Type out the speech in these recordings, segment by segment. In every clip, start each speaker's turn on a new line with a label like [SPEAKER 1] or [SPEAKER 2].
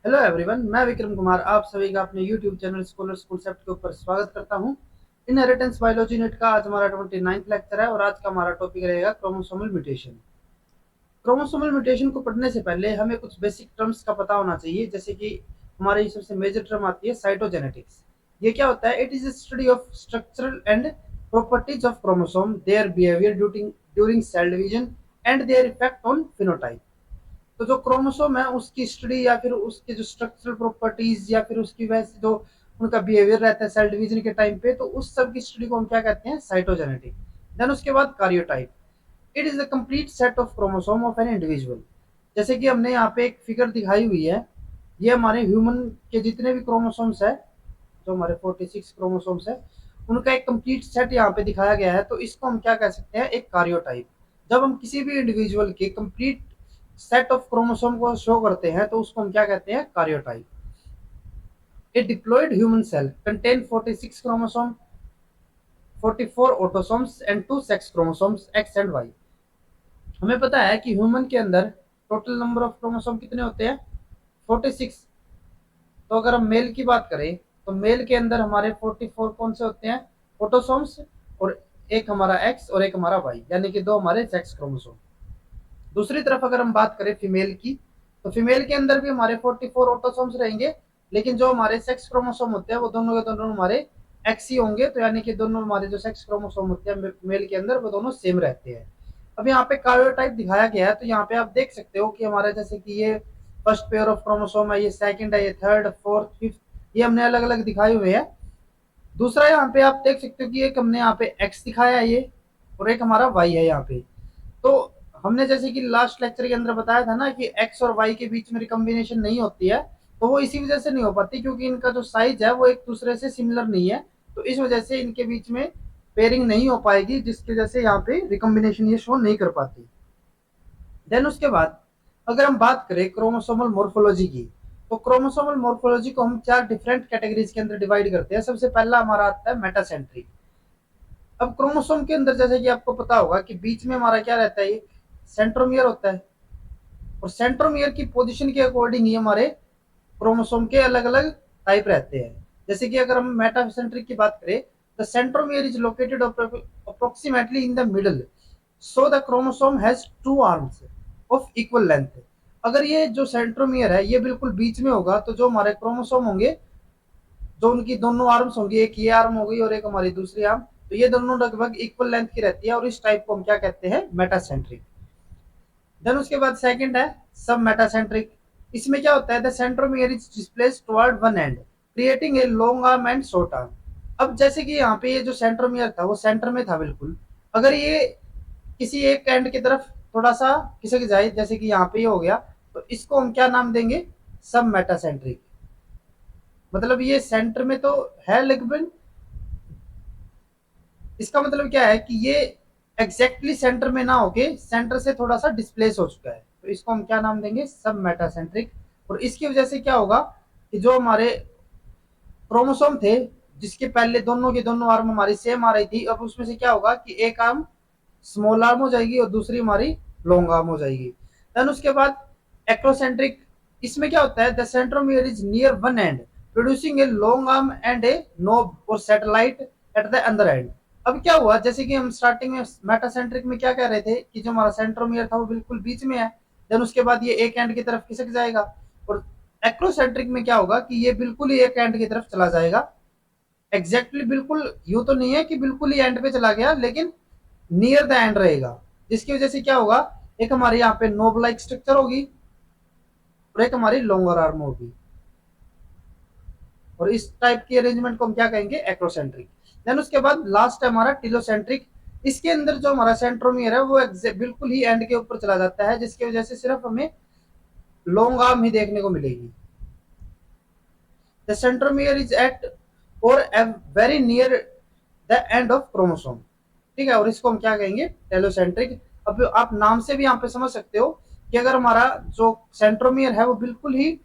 [SPEAKER 1] Hello everyone, मैं विक्रम कुमार आप सभी का अपने यूट्यूब चैनल स्कॉलर्स कॉन्सेप्ट के ऊपर स्वागत करता हूं। इनहेरिटेंस बायोलॉजी नेट का आज हमारा 29वां लेक्चर है और आज का हमारा टॉपिक रहेगा क्रोमोसोमल म्यूटेशन। क्रोमोसोमल म्यूटेशन को पढ़ने से पहले हमें कुछ बेसिक टर्म्स का पता होना चाहिए, जैसे कि हमारी सबसे मेजर टर्म आती है साइटोजेनेटिक्स। ये क्या होता है? It is study of structural and properties of chromosome, their behaviour during cell division and their effect on phenotype. तो जो क्रोमोसोम है उसकी स्टडी या फिर उसके जो स्ट्रक्चरल प्रॉपर्टीज या फिर उसकी वजह से जो उनका बिहेवियर रहता है सेल डिवीजन के टाइम पे, तो उस सब की स्टडी को हम क्या कहते हैं? साइटोजेनेटिक। देन उसके बाद कार्योटाइप। It is the complete set of chromosome of an individual. जैसे कि हमने यहाँ पे एक फिगर दिखाई हुई है, ये हमारे ह्यूमन के जितने भी क्रोमोसोम्स है, जो हमारे 46 क्रोमोसोम्स है, उनका एक कंप्लीट सेट यहाँ पे दिखाया गया है। तो इसको हम क्या कह सकते हैं? एक कार्योटाइप। जब हम किसी भी इंडिविजुअल के कंप्लीट सेट ऑफ क्रोमोसोम को शो करते हैं तो उसको हम क्या कहते हैं? Karyotype. A diploid human cell contain 46 chromosome, 44 autosomes and 2 sex chromosomes X and Y. हमें पता है कि ह्यूमन के अंदर टोटल नंबर ऑफ क्रोमोसोम कितने होते हैं? 46। तो अगर हम मेल की बात करें तो मेल के अंदर हमारे 44 कौन से होते हैं? ऑटोसोम्स। और एक हमारा एक्स और एक हमारा वाई, यानी कि दो हमारे सेक्स क्रोमोसोम। दूसरी तरफ अगर हम बात करें फीमेल की, तो फीमेल के अंदर भी हमारे 44 ऑटोसोम्स रहेंगे, लेकिन जो हमारे सेक्स क्रोमोसोम होते हैं वो दोनों के दोनों हमारे एक्स ही होंगे। तो यानी कि दोनों हमारे जो सेक्स क्रोमोसोम होते हैं मेल के अंदर वो दोनों सेम रहते हैं। अब यहाँ पे कार्योटाइप दिखाया गया है, तो यहाँ पे आप देख सकते हो कि हमारे जैसे कि ये फर्स्ट पेयर ऑफ क्रोमोसोम है, ये सेकंड है, ये थर्ड, फोर्थ, फिफ्थ, ये हमने अलग अलग दिखाए हुए हैं। दूसरा यहाँ पे आप देख सकते हो कि एक हमने यहाँ पे एक्स दिखाया है ये, और एक हमारा वाई है यहाँ पे। तो हमने जैसे कि लास्ट लेक्चर के अंदर बताया था ना कि एक्स और वाई के बीच में रिकम्बिनेशन नहीं होती है, तो वो इसी वजह से नहीं हो पाती क्योंकि इनका जो साइज है वो एक दूसरे से सिमिलर नहीं है। तो इस वजह से इनके बीच में पेयरिंग नहीं हो पाएगी, जिसकी वजह से यहाँ पे रिकम्बिनेशन ये शो नहीं कर पाती। देन उसके बाद अगर हम बात करें क्रोमोसोमल मोर्फोलॉजी की, तो क्रोमोसोमल मोर्फोलॉजी को हम 4 डिफरेंट कैटेगरीज के अंदर डिवाइड करते हैं। सबसे पहला हमारा आता है मेटासेंट्रिक। अब क्रोमोसोम के अंदर जैसे कि आपको पता होगा कि बीच में हमारा क्या रहता है? सेंट्रोमियर होता है, और सेंट्रोमियर की पोजीशन के अकॉर्डिंग ही हमारे क्रोमोसोम के अलग अलग टाइप रहते हैं। जैसे कि अगर हम मेटासेंट्रिक की बात करें, the centromere is located approximately in the middle, so the chromosome has two arms of equal length. अगर ये जो सेंट्रोमियर है ये बिल्कुल बीच में होगा, तो जो हमारे क्रोमोसोम होंगे, जो उनकी दोनों आर्म्स होंगी, एक ये आर्म होगी और एक हमारी दूसरी आर्म, तो ये दोनों लगभग इक्वल लेंथ की रहती है, और इस टाइप को हम क्या कहते हैं? मेटासेंट्रिक। देन उसके बाद सेकंड है सब मेटासेंट्रिक। इसमें क्या होता है? The centromere is displaced toward one and, creating a long arm and short arm. अब जैसे कि यहाँ पे ये जो सेंट्रोमियर था वो सेंटर में था बिल्कुल, अगर ये किसी एक एंड की तरफ थोड़ा सा खिसक जाए, जैसे कि यहाँ पे ये हो गया, तो इसको हम क्या नाम देंगे? सब मेटासेंट्रिक। मतलब ये सेंटर में तो है, लेकिन इसका मतलब क्या है कि ये एग्जैक्टली सेंटर में ना होके सेंटर से थोड़ा सा डिस्प्लेस हो चुका है, तो इसको हम क्या नाम देंगे? सब मेटासेंट्रिक। और इसकी वजह से क्या होगा कि जो हमारे क्रोमोसोम थे, जिसके पहले दोनों के दोनों आर्म हमारी सेम आ रही थी, अब उसमें से क्या होगा कि एक आर्म स्मॉल आर्म हो जाएगी और दूसरी हमारी लॉन्ग आर्म हो जाएगी। देन उसके बाद एक्रोसेंट्रिक। इसमें क्या होता है? The centromere is near one end, producing a long arm and a knob or satellite at the other end. अब क्या हुआ, जैसे कि हम स्टार्टिंग में मेटासेंट्रिक में क्या कह रहे थे कि जो हमारा सेंट्रोमियर था वो बिल्कुल बीच में है, देन उसके बाद ये एक एंड की तरफ खिसक जाएगा। और एक्रोसेंट्रिक में क्या होगा कि ये बिल्कुल ही एक एंड की तरफ चला जाएगा। एग्जैक्टली बिल्कुल यूं तो नहीं है कि बिल्कुल ही एंड पे चला गया, लेकिन नियर द एंड रहेगा, जिसकी वजह से क्या होगा? एक हमारे यहाँ पे नोब लाइक स्ट्रक्चर होगी और एक हमारी लॉन्गर आर्म होगी, और इस टाइप की अरेंजमेंट को हम क्या कहेंगे? एक्रोसेंट्रिक। देन उसके बाद लास्ट है हमारा टिलोसेंट्रिक। इसके अंदर जो हमारा सेंट्रोमियर है वो बिल्कुल ही एंड के ऊपर चला जाता है, जिसकी वजह से सिर्फ हमें लॉन्ग आर्म ही देखने को मिलेगी। द सेंट्रोमियर इज एट और very near the end of chromosome. ठीक है, और इसको हम क्या कहेंगे? टेलोसेंट्रिक। अब आप नाम से भी यहाँ पे समझ सकते हो कि अगर हमारा जो सेंट्रोमियर है वो बिल्कुल ही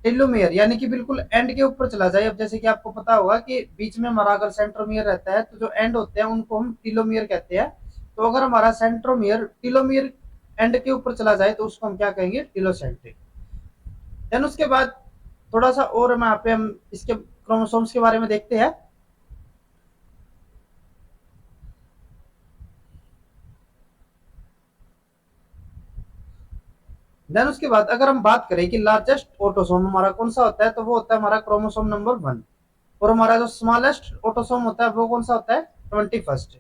[SPEAKER 1] टेलोमियर यानी कि बिल्कुल एंड के ऊपर चला जाए। अब जैसे कि आपको पता होगा कि बीच में हमारा अगर सेंट्रोमियर रहता है तो जो एंड होते हैं उनको हम टीलोमियर कहते हैं। तो अगर हमारा सेंट्रोमियर टीलोमियर एंड के ऊपर चला जाए तो उसको हम क्या कहेंगे? टीलोसेंट्रिक। देन उसके बाद थोड़ा सा और मैं यहाँ पे हम इसके क्रोमोसोम्स के बारे में देखते हैं। देन उसके बाद अगर हम बात करें कि लार्जेस्ट ऑटोसोम हमारा कौन सा होता है, तो वो होता है हमारा क्रोमोसोम नंबर 1। और हमारा जो स्मॉलेस्ट ऑटोसोम होता है वो कौन सा होता है, 21st।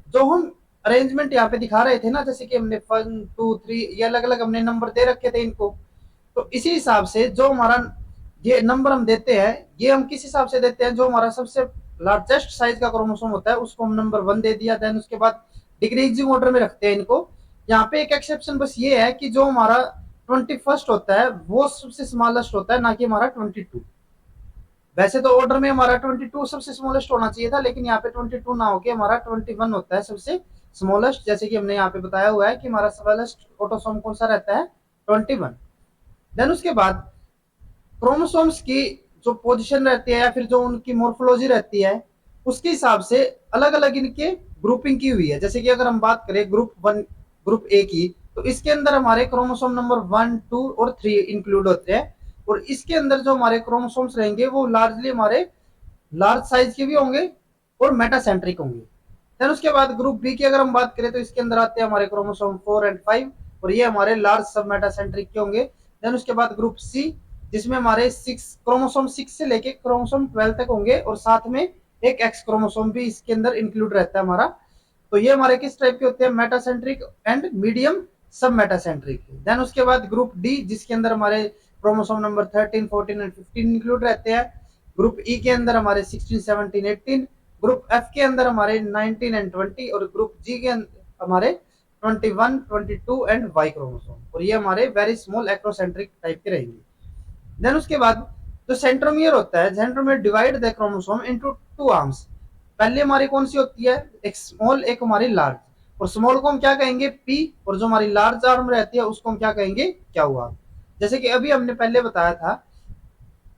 [SPEAKER 1] जो हम अरेंजमेंट यहाँ पे दिखा रहे थे ना, जैसे कि हमने 1 2 3 ये अलग अलग हमने नंबर दे रखे थे इनको, तो इसी हिसाब से जो हमारा ये नंबर हम देते हैं, ये हम किस हिसाब से देते हैं, जो हमारा सबसे लार्जेस्ट साइज का क्रोमोसोम होता है उसको हम नंबर 1 दे दिया। देन उसके बाद डिक्रीजिंग ऑर्डर में रखते हैं इनको। यहाँ पे एक एक्सेप्शन बस ये है कि जो हमारा 21st होता है वो सबसे स्मॉलेस्ट होता है, ना कि हमारा 22। वैसे तो ऑर्डर में हमारा 22 सबसे स्मॉलेस्ट होना चाहिए था, लेकिन यहाँ पे 22 ना होके हमारा 21 होता है सबसे स्मॉलेस्ट, जैसे कि हमने यहाँ पे बताया हुआ है कि हमारा स्मॉलेस्ट ऑटोसोम कौन सा रहता है, 21। देन उसके बाद क्रोमोसोम्स की जो पोजीशन रहती है या फिर जो उनकी मोर्फोलॉजी रहती है, उसके हिसाब से अलग अलग इनके ग्रुपिंग की हुई है। जैसे कि अगर हम बात करें ग्रुप 1 ग्रुप ए की, तो इसके अंदर हमारे क्रोमोसोम नंबर 1 2 और 3 इंक्लूड होते हैं। और इसके अंदर जो हमारे क्रोमोसोम्स रहेंगे वो लार्जली हमारे लार्ज साइज के भी होंगे और मेटासेंट्रिक होंगे। देन उसके बाद ग्रुप बी की अगर हम बात करें, तो इसके अंदर आते हैं हमारे क्रोमोसोम 4 और 5, और ये हमारे लार्ज सब मेटासेंट्रिक के होंगे। देन उसके बाद ग्रुप सी, जिसमें हमारे 6 से लेके क्रोमोसोम 12 तक होंगे, और साथ में एक एक्स क्रोमोसोम भी इसके अंदर इंक्लूड रहता है हमारा। तो ये हमारे किस टाइप के होते हैं, मेटासेंट्रिक एंड मीडियम सब मेटासेंट्रिक। देन उसके बाद ग्रुप डी, जिसके अंदर हमारे क्रोमोसोम नंबर 13 14 एंड 15 इंक्लूड रहते हैं। ग्रुप ई के अंदर हमारे 16 17 18। ग्रुप एफ के अंदर हमारे 19 एंड 20, और ग्रुप जी के हमारे 21 22 एंड वाई क्रोमोसोम, और ये हमारे वेरी स्मॉल एक्रोसेंट्रिक टाइप के रहेंगे। देन उसके बाद जो सेंट्रोमियर होता है, centromere divide the chromosome into 2 arms. पहले हमारी कौन सी होती है, एक स्मॉल एक हमारी लार्ज। और स्मॉल को हम क्या कहेंगे, पी, और जो हमारी लार्ज आर्म रहती है उसको हम क्या कहेंगे, क्या हुआ। जैसे कि अभी हमने पहले बताया था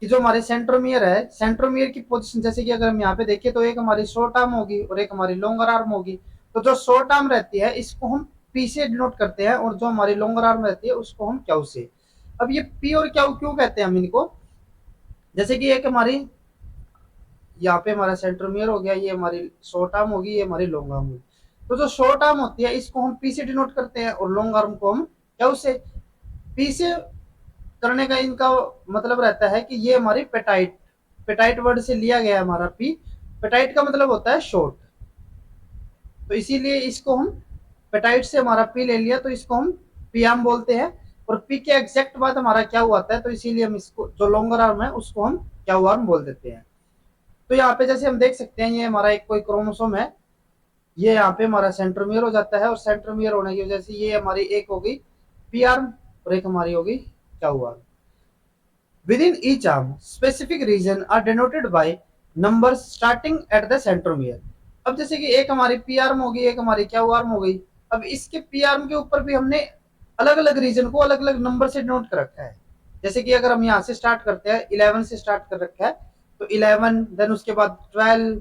[SPEAKER 1] कि जो हमारे सेंट्रोमियर है, सेंट्रोमियर की पोजीशन, जैसे कि अगर हम यहाँ पे देखें तो एक हमारी शॉर्ट आर्म होगी और एक हमारी लॉन्गर आर्म होगी। तो जो शॉर्ट आर्म रहती है इसको हम पी से डिनोट करते हैं, और जो हमारी लॉन्गर आर्म रहती है उसको हम क्यू से। अब ये पी और क्यू क्यों कहते हैं हम इनको, जैसे कि एक हमारी यहाँ पे हमारा सेंट्रोमियर हो गया, ये हमारी शॉर्ट आर्म होगी, ये हमारी लॉन्ग आर्म होगी। तो जो शॉर्ट आर्म होती है इसको हम पी से डिनोट करते हैं, और लॉन्ग आर्म को हम क्यू से। पी से करने का इनका मतलब रहता है कि ये हमारी पेटाइट, पेटाइट वर्ड से लिया गया है हमारा पी। पेटाइट का मतलब होता है शॉर्ट, तो इसीलिए इसको हम पेटाइट से हमारा पी ले लिया, तो इसको हम पी आर्म बोलते हैं। और पी के एग्जैक्ट बाद हमारा क्या हुआ है, तो इसीलिए हम इसको जो लॉन्गर आर्म है उसको हम क्या आर्म बोल देते हैं। तो यहाँ पे जैसे हम देख सकते हैं, ये हमारा एक कोई क्रोमोसोम है, ये यहाँ पे हमारा सेंट्रोमियर हो जाता है, और सेंट्रोमियर होने की वजह से ये हमारी एक हो गई पी आर्म और एक हमारी होगी क्या arm. Within each arm, specific region are denoted by numbers starting at the centromere। अब जैसे कि एक हमारी पी आर्म होगी, एक हमारी क्या आर्म हो गई। अब इसके पी आर्म के ऊपर भी हमने अलग अलग रीजन को अलग अलग नंबर से डिनोट कर रखा है। जैसे कि अगर हम यहाँ से स्टार्ट करते हैं, 11 से स्टार्ट कर रखा है, तो 11, देन उसके बाद 12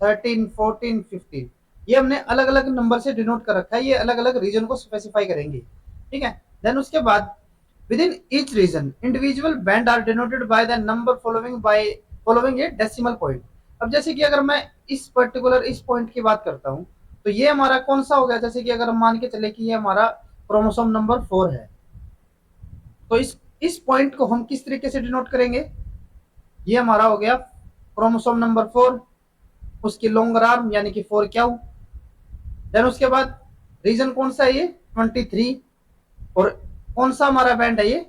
[SPEAKER 1] 13 14 15, ये हमने अलग अलग नंबर से डिनोट कर रखा है, ये अलग अलग रीजन को स्पेसिफाई करेंगे, ठीक है। देन उसके बाद within each region, individual band are denoted by the number following a decimal point। अब जैसे कि अगर मैं इस पर्टिकुलर इस पॉइंट की बात करता हूं, तो ये हमारा कौन सा हो गया, जैसे कि अगर हम मान के चले कि ये हमारा क्रोमोसोम नंबर 4 है, तो इस पॉइंट को हम किस तरीके से डिनोट करेंगे, ये हमारा हो गया क्रोमोसोम नंबर 4, उसकी लॉन्गर आर्म यानी कि 4 क्यू। देन उसके बाद रीजन कौन सा है, ये 23, और कौन सा हमारा बैंड है, ये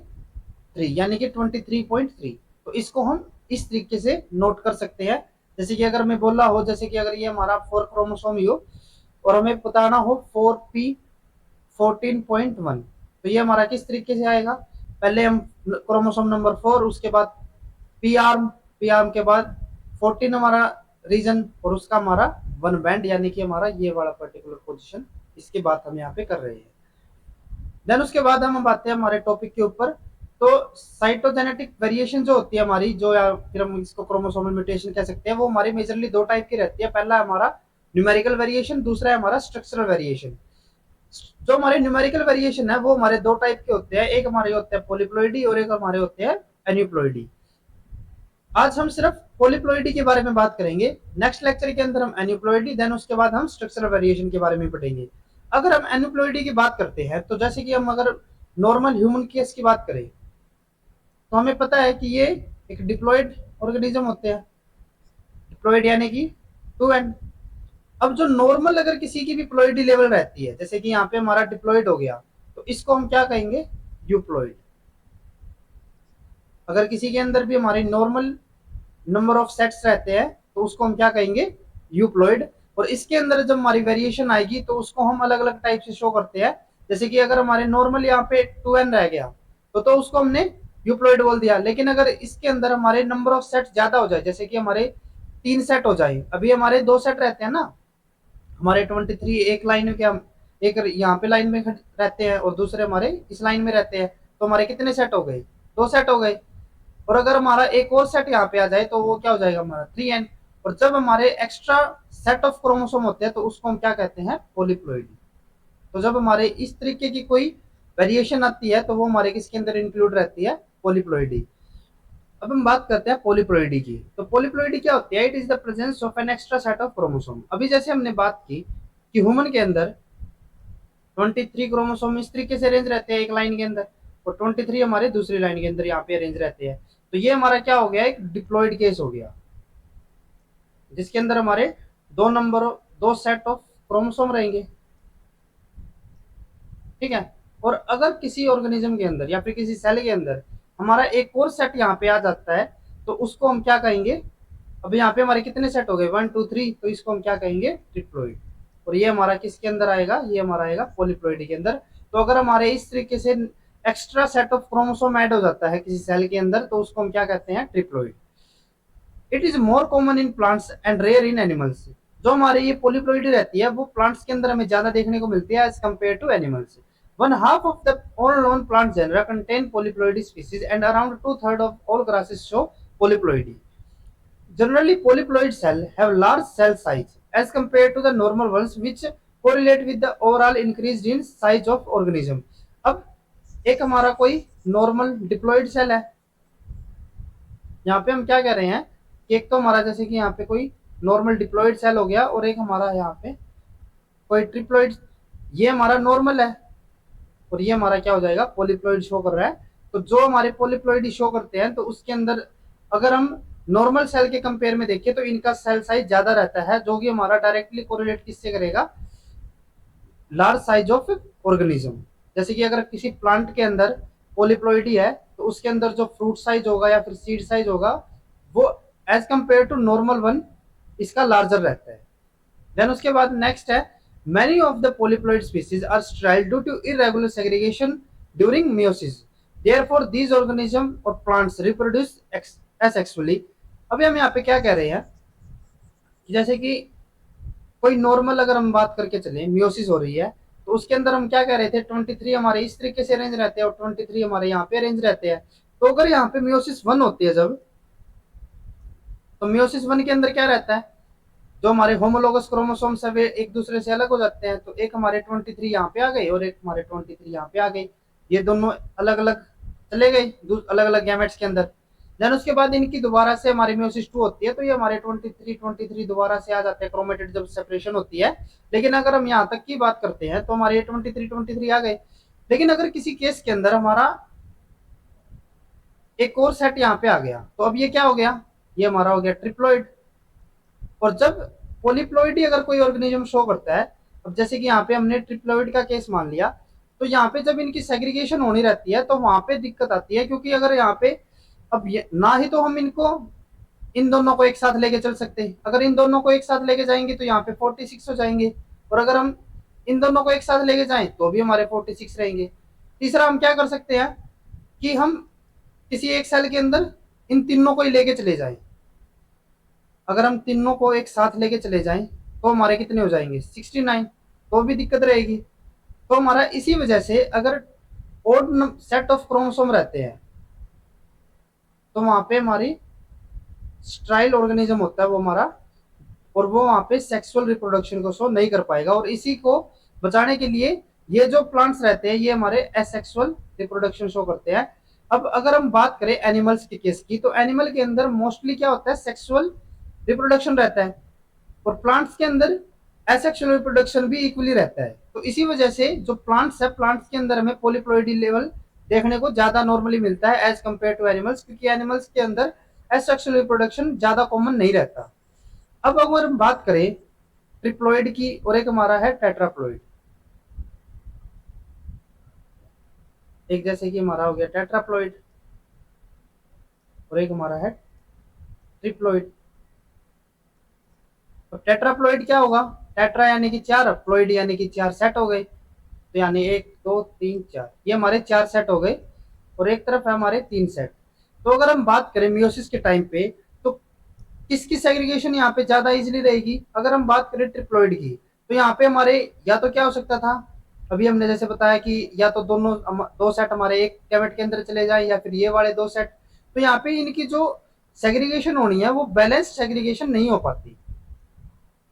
[SPEAKER 1] 3 यानी कि 23.3। तो इसको हम इस तरीके से नोट कर सकते हैं। जैसे कि अगर मैं बोला हो, जैसे कि अगर ये हमारा 4 क्रोमोसोम ही हो और हमें बताना हो 4p 14.1, तो ये हमारा किस तरीके से आएगा, पहले हम क्रोमोसोम नंबर 4, उसके बाद पी आर्म के बाद 14 हमारा रीजन, और उसका हमारा 1 बैंड यानी कि हमारा ये वाला पर्टिकुलर पोजीशन, इसकी बात हम यहाँ पे कर रहे हैं। देन उसके बाद हम आते हैं हमारे टॉपिक के ऊपर। तो साइटोजेनेटिक वेरिएशन जो होती है हमारी, जो या फिर हम इसको क्रोमोसोमल म्यूटेशन कह सकते हैं, वो हमारी मेजरली 2 टाइप की रहती है। पहला है हमारा न्यूमेरिकल वेरिएशन, दूसरा है हमारा स्ट्रक्चरल वेरिएशन। जो हमारे न्यूमेरिकल वेरिएशन है वो हमारे 2 टाइप के होते हैं, एक हमारे होते हैं पॉलीप्लॉइडी और एक हमारे होते हैं एन्यूप्लॉइडी। आज हम सिर्फ पॉलीप्लॉइडी के बारे में बात करेंगे। नेक्स्ट लेक्चर के अंदर हम एन्यूप्लॉइडी, देन उसके बाद हम स्ट्रक्चरल वेरिएशन के बारे में पढ़ेंगे। अगर हम एन्यूप्लॉइडी की बात करते हैं तो जैसे कि हम अगर नॉर्मल ह्यूमन केस की बात करें तो हमें पता है कि ये एक डिप्लॉयड ऑर्गेनिज्म होते हैं। डिप्लॉयड यानी कि टू एंड। अब जो नॉर्मल अगर किसी की भी प्लॉइडी लेवल रहती है, जैसे कि यहाँ पे हमारा डिप्लॉयड हो गया, तो इसको हम क्या कहेंगे? यूप्लॉयड। अगर किसी के अंदर भी हमारे नॉर्मल नंबर ऑफ सेट्स रहते हैं तो उसको हम क्या कहेंगे? यूप्लॉयड। और इसके अंदर जब हमारी वेरिएशन आएगी तो उसको हम अलग अलग टाइप से शो करते हैं। जैसे कि अगर हमारे नॉर्मल यहाँ पे 2n रह गया तो उसको हमने यूप्लॉयड बोल दिया। लेकिन अगर इसके अंदर हमारे नंबर ऑफ सेट ज्यादा हो जाए, जैसे कि हमारे 3 सेट हो जाए, अभी हमारे 2 सेट रहते हैं ना, हमारे 23 एक लाइन में, क्या एक यहाँ पे लाइन में रहते हैं और दूसरे हमारे इस लाइन में रहते हैं, तो हमारे कितने सेट हो गए? 2 सेट हो गए। और अगर हमारा एक और सेट यहाँ पे आ जाए तो वो क्या हो जाएगा? हमारा 3n। और जब हमारे एक्स्ट्रा सेट ऑफ क्रोमोसोम होते हैं तो उसको हम क्या कहते हैं? पॉलीप्लॉइडी। तो जब हमारे इस तरीके की कोई वेरिएशन आती है तो वो हमारे किसके अंदर इंक्लूड रहती है? पॉलीप्लॉइडी। अब हम बात करते हैं पॉलीप्लॉइडी की। तो पॉलीप्लॉइडी क्या होती है? It is the presence of an extra set of chromosome. अभी जैसे हमने बात की कि ह्यूमन के अंदर 23 क्रोमोसोम इस तरीके से अरेंज रहते हैं एक लाइन के अंदर, और 23 हमारे दूसरी लाइन के अंदर यहाँ पे अरेंज रहते हैं। तो ये हमारा क्या हो गया? एक डिप्लॉयड केस हो गया, जिसके अंदर हमारे दो सेट ऑफ क्रोमोसोम रहेंगे। ठीक है। और अगर किसी ऑर्गेनिज्म के अंदर या फिर किसी सेल के अंदर हमारा एक और सेट यहाँ पे आ जाता है तो उसको हम क्या कहेंगे? अब यहाँ पे हमारे कितने सेट हो गए? 1 2 3, तो इसको हम क्या कहेंगे? ट्रिप्लॉइड। और ये हमारा किसके अंदर आएगा? ये हमारा आएगा पॉलीप्लॉइडी के अंदर। तो अगर हमारे इस तरीके से extra set of chromosome add हो जाता है किसी सेल के अंदर तो उसको हम क्या कहते हैं? Triploid. It is more common in plants and rare in animals. जो हमारी ये पॉलीप्लॉइडी रहती है वो प्लांट्स के अंदर हमें ज्यादा देखने को मिलती है as compare to animals. One half of the all known plant genera contain polyploidy species, and around 2/3 of all grasses show polyploidy. Generally, polyploid cells have large cell size as compared to the normal ones, which correlate with the overall increase in size of organism. अब एक हमारा कोई normal diploid cell है, यहाँ पे हम क्या कह रहे हैं कि एक तो हमारा जैसे कि यहाँ पे कोई नॉर्मल डिप्लॉइड सेल हो गया और एक हमारा यहाँ पे कोई ट्रिप्लॉइड, ये हमारा नॉर्मल है और ये हमारा क्या हो जाएगा? पॉलीप्लॉइड शो कर रहा है। तो जो हमारे पॉलीप्लॉइड शो करते हैं तो उसके अंदर अगर हम नॉर्मल सेल के कंपेयर में देखें तो इनका सेल साइज ज्यादा रहता है, जो कि हमारा डायरेक्टली कोरिलेट किससे करेगा? Large size of organism. जैसे कि अगर किसी प्लांट के अंदर पॉलीप्लॉइडी है तो उसके अंदर जो फ्रूट साइज होगा या फिर सीड साइज होगा वो as compare to normal one इसका लार्जर रहता है। देन उसके बाद नेक्स्ट है, many of the polyploid species are sterile due to irregular segregation during meiosis. Therefore, these organisms or plants reproduce asexually. अभी हम यहाँ पे क्या कह रहे हैं कि जैसे कि कोई नॉर्मल अगर हम बात करके चले, मियोसिस हो रही है तो उसके अंदर हम क्या कह रहे थे? 23 हमारे इस तरीके से अरेंज रहते हैं और 23 हमारे यहाँ पे अरेंज रहते हैं। तो अगर यहाँ पे मियोसिस 1 होती है जब, तो मियोसिस 1 के अंदर क्या रहता है? जो हमारे होमोलोगस क्रोमोसोम्स है वे एक दूसरे से अलग हो जाते हैं। तो एक हमारे 23 यहाँ पे आ गए और एक हमारे 23 यहाँ पे आ गए, ये दोनों अलग अलग चले गए अलग अलग गैमेट्स के अंदर। देन उसके बाद इनकी दोबारा से हमारी मियोसिस 2 होती है तो ये हमारे 23 दोबारा से आ जाते हैं क्रोमेटिड जब सेपरेशन होती है। लेकिन अगर हम यहाँ तक की बात करते हैं तो हमारे 23 आ गए। लेकिन अगर किसी केस के अंदर हमारा एक और सेट यहाँ पे आ गया तो अब ये क्या हो गया? ये हमारा हो गया ट्रिप्लॉइड। और जब पॉलीप्लॉइडी अगर कोई ऑर्गेनिज्म शो करता है, अब जैसे कि यहाँ पे हमने ट्रिप्लॉइड का केस मान लिया, तो यहाँ पे जब इनकी सेग्रीगेशन होनी रहती है तो वहां पे दिक्कत आती है, क्योंकि अगर यहाँ पे अब ना ही तो हम इनको इन दोनों को एक साथ लेके चल सकते हैं, अगर इन दोनों को एक साथ लेके जाएंगे तो यहाँ पे 46 हो जाएंगे, और अगर हम इन दोनों को एक साथ लेके जाएं तो भी हमारे 46 रहेंगे। तीसरा हम क्या कर सकते हैं कि हम किसी एक सेल के अंदर इन तीनों को ही लेके चले जाएं। अगर हम तीनों को एक साथ लेके चले जाएं तो हमारे कितने हो जाएंगे? 69, तो भी दिक्कत रहेगी। तो हमारा इसी वजह से अगर ओड सेट ऑफ क्रोमोसोम रहते हैं तो वहां पे हमारी स्ट्राइल ऑर्गेनिज्म होता है वो हमारा, और वो वहां पे सेक्सुअल रिप्रोडक्शन को शो नहीं कर पाएगा। और इसी को बचाने के लिए ये जो प्लांट्स रहते हैं ये हमारे एसेक्सुअल रिप्रोडक्शन शो करते हैं। अब अगर हम बात करें एनिमल्स के केस की, तो एनिमल के अंदर मोस्टली क्या होता है, सेक्सुअल रिप्रोडक्शन रहता है, और प्लांट्स के अंदर एसेक्सुअल रिप्रोडक्शन भी इक्वली रहता है। तो इसी वजह से जो प्लांट्स है, प्लांट्स के अंदर हमें पॉलीप्लोइडी लेवल देखने को ज्यादा नॉर्मली मिलता है एज कम्पेयर टू एनिमल्स, क्योंकि एनिमल्स के अंदर एसेक्सुअल रिप्रोडक्शन ज्यादा कॉमन नहीं रहता। अब अगर हम बात करें ट्रिप्लोइड की, और एक हमारा है टेट्राप्लोइड। एक जैसे कि हमारा हो गया टेट्राप्लोइड, और एक हमारा है ट्रिप्लोइड। तो टेट्राप्लोइड क्या होगा, टेट्रा यानी कि चार, प्लोइड यानी कि चार सेट हो गए, तो यानी एक दो तीन चार, ये हमारे चार सेट हो गए, और एक तरफ है हमारे तीन सेट। तो अगर हम बात करें मियोसिस के टाइम पे, तो किसकी सेग्रीगेशन यहाँ पे ज्यादा इजीली रहेगी, अगर हम बात करें ट्रिप्लोइड की, तो यहाँ पे हमारे या तो क्या हो सकता था, अभी हमने जैसे बताया कि या तो दोनों दो सेट हमारे एक गैमेट के अंदर चले जाए, या फिर ये वाले दो सेट। तो यहाँ पे इनकी जो सेग्रीगेशन होनी है वो बैलेंस सेग्रीगेशन नहीं हो पाती।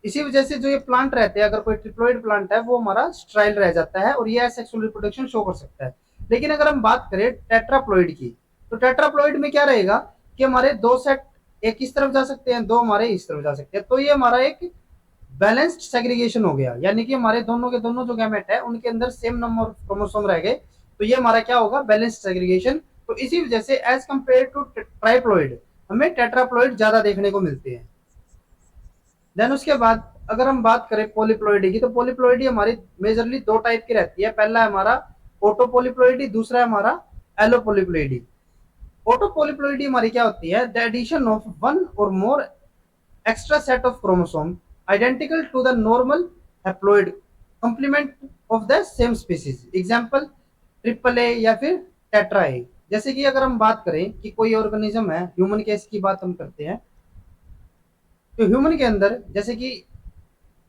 [SPEAKER 1] इसी वजह से जो ये प्लांट रहते हैं, अगर कोई ट्रिप्लोइड प्लांट है, वो हमारा स्ट्राइल रह जाता है, और ये एसेक्सुअल रिप्रोडक्शन शो कर सकता है। लेकिन अगर हम बात करें टेट्राप्लोइड की, तो टेट्राप्लोइड में क्या रहेगा कि हमारे दो सेट एक इस तरफ जा सकते हैं, दो हमारे इस तरफ जा सकते हैं। तो ये हमारा एक बैलेंस्ड सेग्रीगेशन हो गया, यानी कि हमारे दोनों के दोनों जो गैमेट है उनके अंदर सेम नंबर ऑफ क्रोमोसोम रह गए। तो ये हमारा क्या होगा, बैलेंस्ड सेग्रीगेशन। तो इसी वजह से एज कंपेयर टू ट्राइप्लोइड हमें टेट्राप्लोइड ज्यादा देखने को मिलते हैं। देन उसके बाद अगर हम बात करें पॉलीप्लोइडी की, तो पॉलीप्लोइडी हमारी मेजरली दो टाइप की रहती है। पहला है हमारा ऑटोपोलीप्लोइडी, दूसरा है हमारा एलोपोलीप्लोइडी। ऑटोपोलीप्लोइडी हमारी क्या होती है, द एडिशन ऑफ वन और मोर extra set of chromosome identical to the normal haploid complement of the same species। Example triple A या फिर टेट्रा ए। जैसे कि अगर हम बात करें कि कोई ऑर्गेनिज्म है, ह्यूमन केस की बात हम करते हैं, तो ह्यूमन के अंदर जैसे कि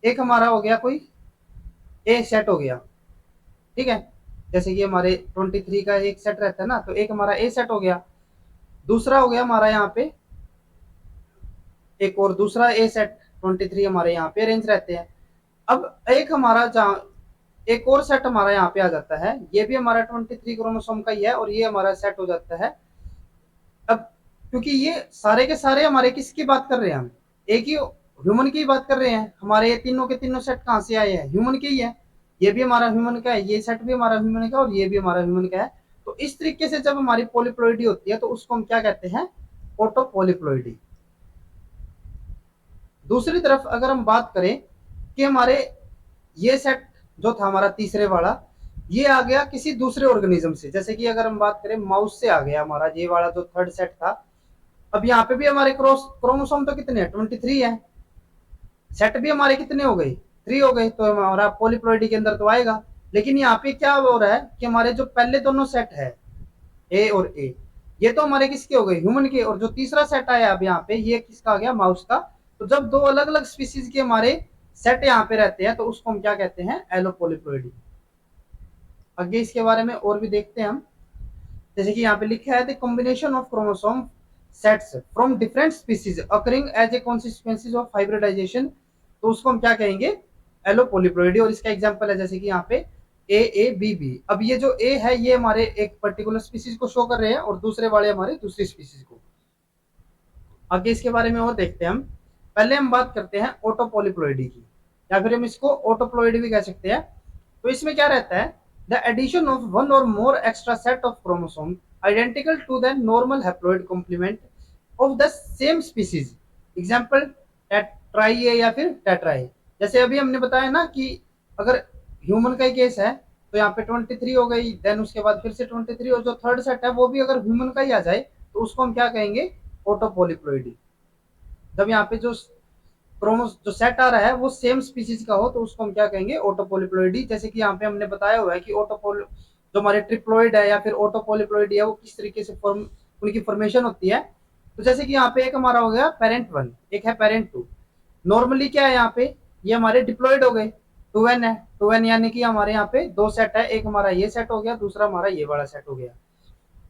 [SPEAKER 1] एक हमारा हो गया कोई ए सेट हो गया, ठीक है, जैसे कि हमारे 23 का एक सेट रहता है ना, तो एक हमारा ए सेट हो गया, दूसरा हो गया हमारा यहाँ पे एक और दूसरा ए सेट 23 हमारे यहाँ पे अरेंज रहते हैं। अब एक हमारा जहाँ एक और सेट हमारा यहाँ पे आ जाता है, ये भी हमारा 23 क्रोमोसोम का ही है, और ये हमारा सेट हो जाता है। अब क्योंकि ये सारे के सारे हमारे किसकी बात कर रहे हैं, हम एक ही ह्यूमन की बात कर रहे हैं। हमारे ये तीनों के तीनों सेट कहाँ से आए हैं, ह्यूमन के ही है। ये भी हमारा ह्यूमन का है, ये सेट भी हमारा ह्यूमन का, और ये भी हमारा ह्यूमन का है। तो इस तरीके से जब हमारी पॉलीप्लोइडी होती है, तो उसको हम क्या कहते हैं, ऑटोपोलीप्लोइडी। दूसरी तरफ अगर हम बात करें कि हमारे ये सेट जो था हमारा तीसरे वाला, ये आ गया किसी दूसरे ऑर्गेनिज्म से, जैसे कि अगर हम बात करें माउस से आ गया हमारा ये वाला जो थर्ड सेट था। अब यहाँ पे भी हमारे क्रोमोसोम तो कितने हैं, 23 है, सेट भी हमारे कितने हो गए, 3 हो गए, तो हमारा पॉलीप्लोइडी के अंदर तो आएगा। लेकिन यहाँ पे क्या हो रहा है कि हमारे जो पहले दोनों सेट है ए और ए, ये तो हमारे किसके हो गए, ह्यूमन के, और जो तीसरा सेट आया अब यहाँ पे ये किसका आ गया, माउस का। तो जब दो अलग अलग स्पीसीज के हमारे सेट यहाँ पे रहते हैं, तो उसको हम क्या कहते हैं, एलोपोलिप्लोइडी। आगे इसके बारे में और भी देखते हैं हम। जैसे कि यहाँ पे लिखा है the combination of chromosome sets from different species occurring as a consequence of hybridisation, तो उसको हम क्या कहेंगे, एलोपोलिप्लोइडी। और इसका एग्जांपल है जैसे कि यहाँ पे ए बी बी। अब ये जो ए है ये हमारे एक पर्टिकुलर स्पीसीज को शो कर रहे हैं, और दूसरे वाले हमारे दूसरी स्पीसीज को। आगे इसके बारे में और देखते हैं हम। पहले हम बात करते हैं ऑटोपोलिप्लोइडी की, या फिर हम इसको ऑटोप्लोइडी भी कह सकते हैं। तो इसमें क्या रहता है, द एडिशन ऑफ वन और more extra set of chromosome identical to the normal haploid complement of the same species. Example tetra A या फिर टेट्राई। जैसे अभी हमने बताया ना कि अगर ह्यूमन का ही केस है, तो यहाँ पे 23 हो गई, देन उसके बाद फिर से 23, और जो थर्ड सेट है वो भी अगर ह्यूमन का ही आ जाए, तो उसको हम क्या कहेंगे, ऑटोपोलिप्लोइडी। जब यहाँ पे जो क्रोमोस जो सेट आ रहा है वो सेम स्पीसीज का हो, तो उसको हम क्या कहेंगे, ऑटोपोलिप्लोइडी। जैसे कि यहाँ पे हमने बताया हुआ है कि ऑटोपोल जो हमारे ट्रिप्लोइड है या फिर ऑटोपोलिप्लोइडी है, वो किस तरीके से फॉर्म उनकी फॉर्मेशन होती है। तो जैसे कि यहाँ पे एक हमारा हो गया पेरेंट 1, एक है पेरेंट 2। नॉर्मली क्या है यहाँ पे, ये हमारे डिप्लॉइड हो गए, 2n है, 2n यानी कि हमारे यहाँ पे दो सेट है, एक हमारा ये सेट हो गया, दूसरा हमारा ये वाला सेट हो गया।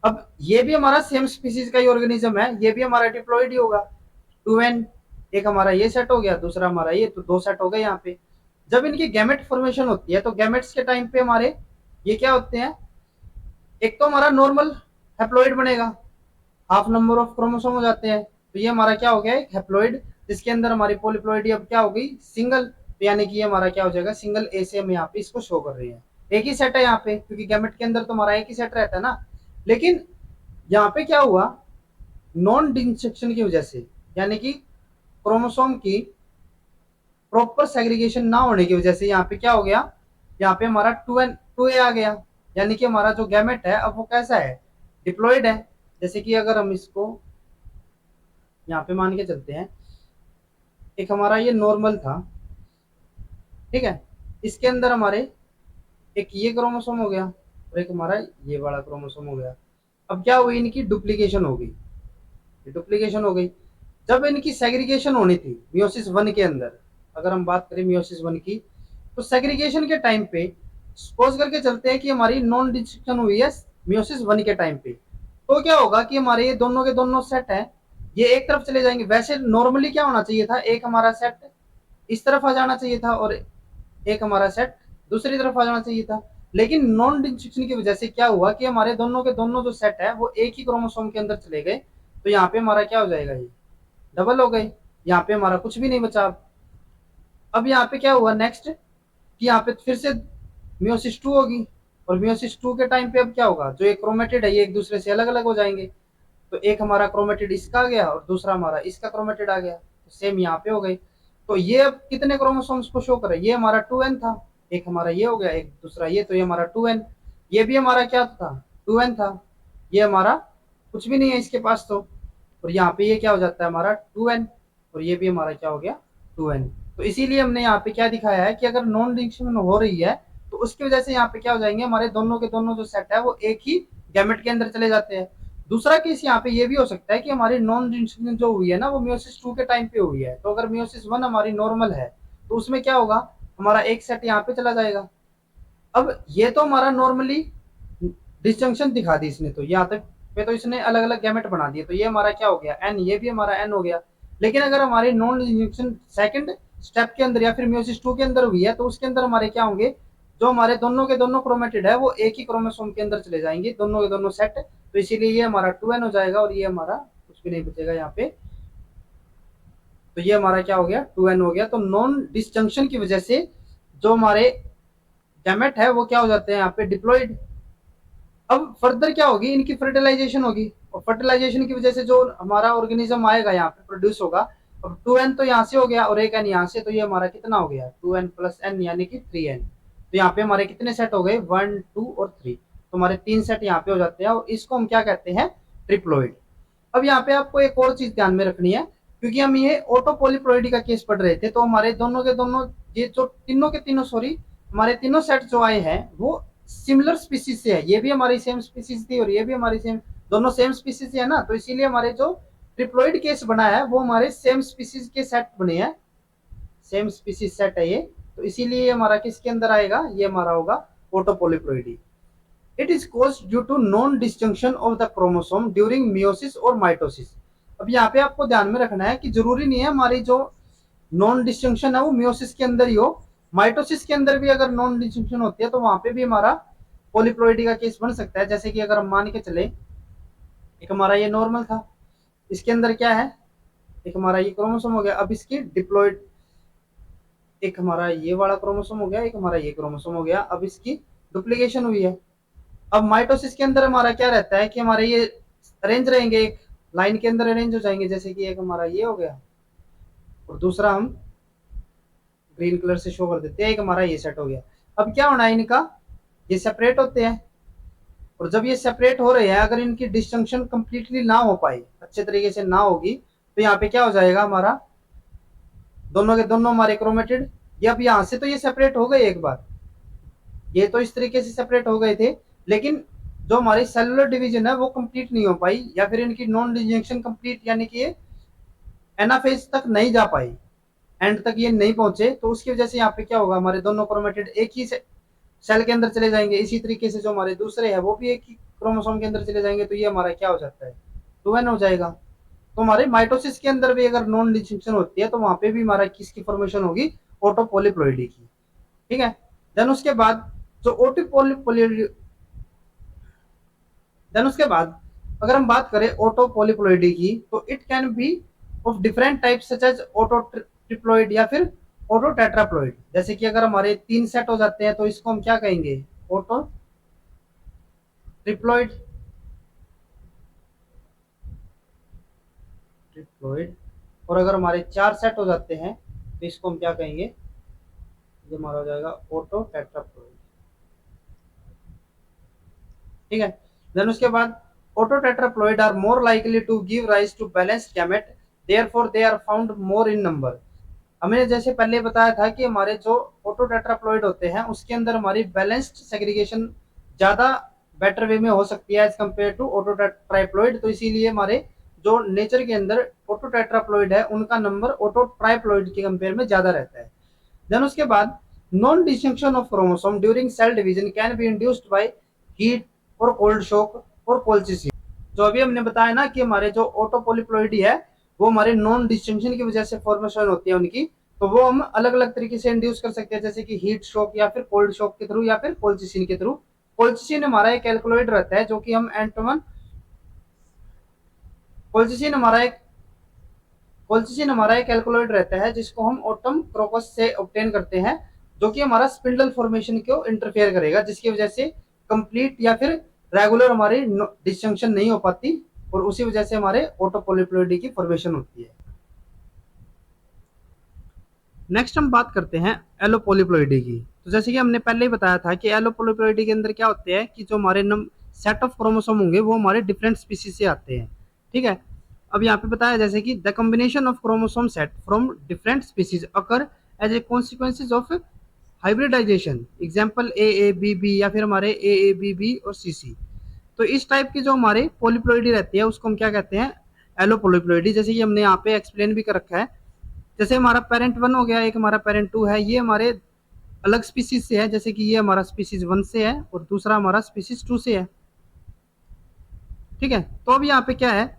[SPEAKER 1] अब ये भी हमारा सेम स्पीसीज का ही ऑर्गेनिज्म है, ये भी हमारा डिप्लॉइड ही होगा, 2n, एक हमारा ये सेट हो गया, दूसरा हमारा ये, तो दो सेट हो गए यहाँ पे। जब इनकी गैमेट फॉर्मेशन होती है, तो गैमेट्स के टाइम पे हमारे ये क्या होते हैं, एक तो हमारा नॉर्मल हैप्लॉइड बनेगा, हाफ नंबर ऑफ क्रोमोसोम हो जाते हैं। तो ये हमारा क्या हो गया, एक हैप्लॉइड, जिसके अंदर हमारी पॉलीप्लॉइडी अब क्या हो गई, सिंगल। तो यानी कि ये हमारा क्या हो जाएगा, सिंगल ए से हम यहाँ पे इसको शो कर रहे हैं। एक ही सेट है यहाँ पे, क्योंकि गैमेट के अंदर तो हमारा एक ही सेट रहता है ना। लेकिन यहाँ पे क्या हुआ, नॉन डिस्ट्रक्शन की वजह से, यानी कि क्रोमोसोम की प्रॉपर सेग्रीगेशन ना होने की वजह से यहाँ पे क्या हो गया, यहाँ पे हमारा 2A आ गया। यानी कि हमारा जो गैमेट है अब वो कैसा है, डिप्लॉइड है। जैसे कि अगर हम इसको यहाँ पे मान के चलते हैं, एक हमारा ये नॉर्मल था, ठीक है, इसके अंदर हमारे एक ये क्रोमोसोम हो गया और एक हमारा ये वाला क्रोमोसोम हो गया। अब क्या हुई, इनकी डुप्लीकेशन हो गई, डुप्लीकेशन हो गई। जब इनकी सेग्रीगेशन होनी थी मियोसिस 1 के अंदर, अगर हम बात करें मियोसिस 1 की, तो सेग्रीगेशन के टाइम पे सपोज करके चलते हैं कि हमारी नॉन डिस्ट्रक्शन हुई है मियोसिस 1 के टाइम पे, तो क्या होगा कि हमारे ये दोनों के दोनों सेट है, ये एक तरफ चले जाएंगे। वैसे नॉर्मली क्या होना चाहिए था, एक हमारा सेट इस तरफ आ जाना चाहिए था और एक हमारा सेट दूसरी तरफ आ जाना चाहिए था। लेकिन नॉन डिस्ट्रक्शन की वजह से क्या हुआ कि हमारे दोनों के दोनों जो सेट है वो एक ही क्रोमोसोम के अंदर चले गए। तो यहाँ पे हमारा क्या हो जाएगा, ये डबल हो गए, यहाँ पे हमारा कुछ भी नहीं बचा। अब यहाँ पे क्या हुआ नेक्स्ट, कि यहाँ पे फिर से मियोसिस 2 होगी, और मियोसिस 2 के टाइम पे अब क्या होगा, जो एक क्रोमेटिड है ये एक दूसरे से अलग अलग हो जाएंगे। तो एक हमारा क्रोमेटिड इसका आ गया और दूसरा हमारा इसका क्रोमेटिड आ गया, तो सेम यहाँ पे हो गई। तो ये अब कितने क्रोमोसोम्स को शो करे, ये हमारा 2N था, एक हमारा ये हो गया, एक दूसरा ये, तो ये हमारा 2N, ये भी हमारा क्या था, 2N था, ये हमारा कुछ भी नहीं है इसके पास तो, और यहाँ पे ये क्या हो जाता है हमारा 2N, और ये भी हमारा क्या हो गया 2N। तो इसीलिए हमने यहाँ पे क्या दिखाया है कि अगर नॉन डिस्टिंक्शन हो रही है तो उसकी वजह से यहाँ पे क्या हो जाएंगे, हमारे दोनों के दोनों जो सेट है वो एक ही गैमेट के अंदर चले जाते हैं। दूसरा केस यहाँ पे ये भी हो सकता है कि हमारी नॉन डिस्टिंक्शन जो हुई है ना वो मियोसिस 2 के टाइम पे हुई है। तो अगर मियोसिस 1 हमारी नॉर्मल है तो उसमें क्या होगा, हमारा एक सेट यहाँ पे चला जाएगा। अब ये तो हमारा नॉर्मली डिस्जंक्शन दिखा दी इसने, तो यहाँ तक पे तो इसने अलग अलग गैमेट बना दिए, तो ये हमारा क्या हो गया एन, ये भी हमारा एन हो गया। लेकिन अगर हमारी नॉन डिस्जंक्शन सेकंड स्टेप के अंदर या फिर मियोसिस 2 के अंदर हुई है तो उसके अंदर हमारे क्या होंगे, जो हमारे दोनों के दोनों क्रोमेटिड है वो एक ही क्रोमोसोम के अंदर चले जाएंगे, दोनों के दोनों सेट। तो इसीलिए ये हमारा 2N हो जाएगा और ये हमारा कुछ भी नहीं बचेगा यहाँ पे। तो ये हमारा क्या हो गया 2N हो गया। तो नॉन डिस्जंक्शन की वजह से जो हमारे गैमेट है वो क्या हो जाते हैं यहाँ पे डिप्लॉइड। अब फर्दर क्या होगी, इनकी फर्टिलाइजेशन होगी, और फर्टिलाइजेशन की वजह से जो हमारा ऑर्गेनिज्म आएगा यहाँ पे प्रोड्यूस होगा। अब 2N तो यहाँ से हो गया और एक N यहाँ से, तो ये हमारा कितना हो गया 2N प्लस N यानी कि 3N। तो यहाँ पे हमारे कितने सेट हो गए 1 2 और 3, तो हमारे 3 सेट यहाँ पे हो जाते हैं और इसको हम क्या कहते हैं ट्रिप्लोइड। अब यहाँ पे आपको एक और चीज ध्यान में रखनी है, क्योंकि हम ये ऑटोपोलीप्लोइडी का केस पढ़ रहे थे, तो हमारे दोनों के दोनों ये जो तीनों के तीनों सॉरी हमारे तीनों सेट जो आए हैं वो सिमिलर स्पीसीज से है। ये भी हमारी सेम स्पीसीज थी और ये भी हमारी सेम, दोनों सेम स्पीसीज है ना, तो इसीलिए हमारे जो ट्रिप्लोइड केस बना है वो हमारे सेम स्पीसीज के सेट बने हैं, सेम स्पीसीज सेट है ये। तो इसीलिए ये हमारा किसके अंदर आएगा, ये हमारा होगा autopolyploidy. It is caused due to non disjunction of the chromosome during meiosis और माइटोसिस। अब यहाँ पे आपको ध्यान में रखना है कि जरूरी नहीं है हमारी जो नॉन डिस्जंक्शन है वो मियोसिस के अंदर ही हो, माइटोसिस के अंदर भी अगर नॉन डिस्जंक्शन होती है तो वहां पे भी हमारा पॉलीप्लोइडी का केस बन सकता है। जैसे कि अगर हम मान के चले, एक हमारा ये नॉर्मल था, इसके अंदर क्या है, एक हमारा ये क्रोमोसोम हो गया, अब इसकी डिप्लॉइड, एक हमारा ये वाला क्रोमोसोम हो गया, एक हमारा ये क्रोमोसोम हो गया, अब इसकी डुप्लीकेशन हुई है। अब माइटोसिस के अंदर हमारा क्या रहता है कि हमारे ये अरेंज रहेंगे, एक लाइन के अंदर अरेंज हो जाएंगे, जैसे कि एक हमारा ये हो गया और दूसरा हम ग्रीन कलर से शो कर देते हैं, एक हमारा ये सेट हो गया। अब क्या होना है इनका, ये सेपरेट होते हैं, और जब ये सेपरेट हो रहे हैं अगर इनकी डिस्टिंक्शन कंप्लीटली ना हो पाए, अच्छे तरीके से ना होगी, तो यहाँ पे क्या हो जाएगा हमारा दोनों के दोनों हमारे क्रोमेटिड, ये अब यहाँ से तो ये सेपरेट हो गए एक बार, ये तो इस तरीके से सेपरेट हो गए थे, लेकिन जो हमारी सेलुलर डिवीजन है वो कंप्लीट नहीं हो पाई, या फिर इनकी नॉन डिजंक्शन कंप्लीट यानी कि ये एनाफेज तक नहीं जा पाई, एंड तक ये नहीं पहुंचे, तो उसकी वजह से यहाँ पे क्या होगा, हमारे दोनों क्रोमेटिड एक ही सेल के अंदर चले जाएंगे। इसी तरीके से जो हमारे दूसरे हैं वो भी एक ही क्रोमोसोम के अंदर चले जाएंगे, तो ये हमारा क्या हो जाता है 2N हो जाएगा। तो हमारे माइटोसिस के अंदर भी अगर नॉन डिस्टिंक्शन होती है तो वहां पे भी हमारा किसकी फॉर्मेशन होगी, ऑटोपोलीप्लोइडी की, ठीक है। देन उसके बाद जो ऑटोपोलीप्लोइडी, देन उसके बाद अगर हम बात करें ऑटो पॉलीप्लॉइडी की, तो it can be of different types such as autotriploid या फिर ऑटो टेट्राप्लॉइड। जैसे कि अगर हमारे 3 सेट हो जाते हैं तो इसको हम क्या कहेंगे, ऑटो ट्रिप्लॉइड ट्रिप्लॉइड। और अगर हमारे 4 सेट हो जाते हैं तो इसको हम क्या कहेंगे, ये हमारा हो जाएगा ऑटो टेट्राप्लॉइड। ठीक है। देन उसके बाद autotetraploid are more likely to give rise to balanced gamete, therefore they are found more in number. हमने जैसे पहले बताया था कि हमारे जो ऑटो टेट्राप्लॉइड होते हैं उसके अंदर हमारी बैलेंस्ड सेग्रीगेशन ज्यादा बेटर वे में हो सकती है as compare to autotriploid. तो इसीलिए हमारे जो नेचर के अंदर ऑटो टेट्राप्लॉइड है उनका नंबर ऑटो ट्राइप्लॉइड के कंपेयर में ज्यादा रहता है। देन उसके बाद non disjunction of chromosome during cell division can be induced by heat और कोल्ड शॉक और कोल्चिसिन। जो अभी हमने बताया ना कि हमारे जो ऑटो पॉलीप्लॉइडी है वो हमारे नॉन डिस्टिंक्शन की वजह से फॉर्मेशन होती है उनकी, तो वो हम अलग अलग तरीके से इंड्यूस कर सकते हैं, जैसे कि हीट शॉक या फिर कोल्ड शॉक के थ्रू या फिर कोल्चिसिन के थ्रू। कोल्चिसिन हमारा एक एल्कलॉइड रहता है जो कि हम एंटोमन कोल्चिसिन हमारा एक एल्कलॉइड रहता है जिसको हम ओटम क्रोकस से ऑब्टेन करते हैं, जो कि हमारा स्पिंडल फॉर्मेशन को इंटरफेयर करेगा, जिसकी वजह से कंप्लीट या फिर रेगुलर हमारी डिस्जंक्शन नहीं हो पाती और उसी वजह से हमारे ऑटो पॉलीप्लॉइडी की फॉर्मेशन होती है। नेक्स्ट हम बात करते हैं एलो पॉलीप्लॉइडी की। तो जैसे कि हमने पहले ही बताया था कि एलो पॉलीप्लॉइडी के अंदर क्या होते हैं कि जो हमारे सेट ऑफ क्रोमोसोम होंगे वो हमारे डिफरेंट स्पीसीज से आते हैं। ठीक है। अब यहाँ पे बताया जैसे कि the combination of chromosome set from different species occur as a consequences of hybridisation, example A B B या फिर हमारे ए बी बी और सी सी। तो इस टाइप की जो हमारे पॉलीप्लॉइडी रहती है उसको हम क्या कहते हैं, एलो पॉलीप्लॉइडी। जैसे कि हमने यहाँ पे एक्सप्लेन भी कर रखा है, जैसे हमारा पेरेंट 1 हो गया, एक हमारा पेरेंट 2 है, ये हमारे अलग स्पीसीज से है, जैसे कि ये हमारा स्पीसीज 1 से है और दूसरा हमारा स्पीसीज 2 से है। ठीक है। तो अब यहाँ पे क्या है,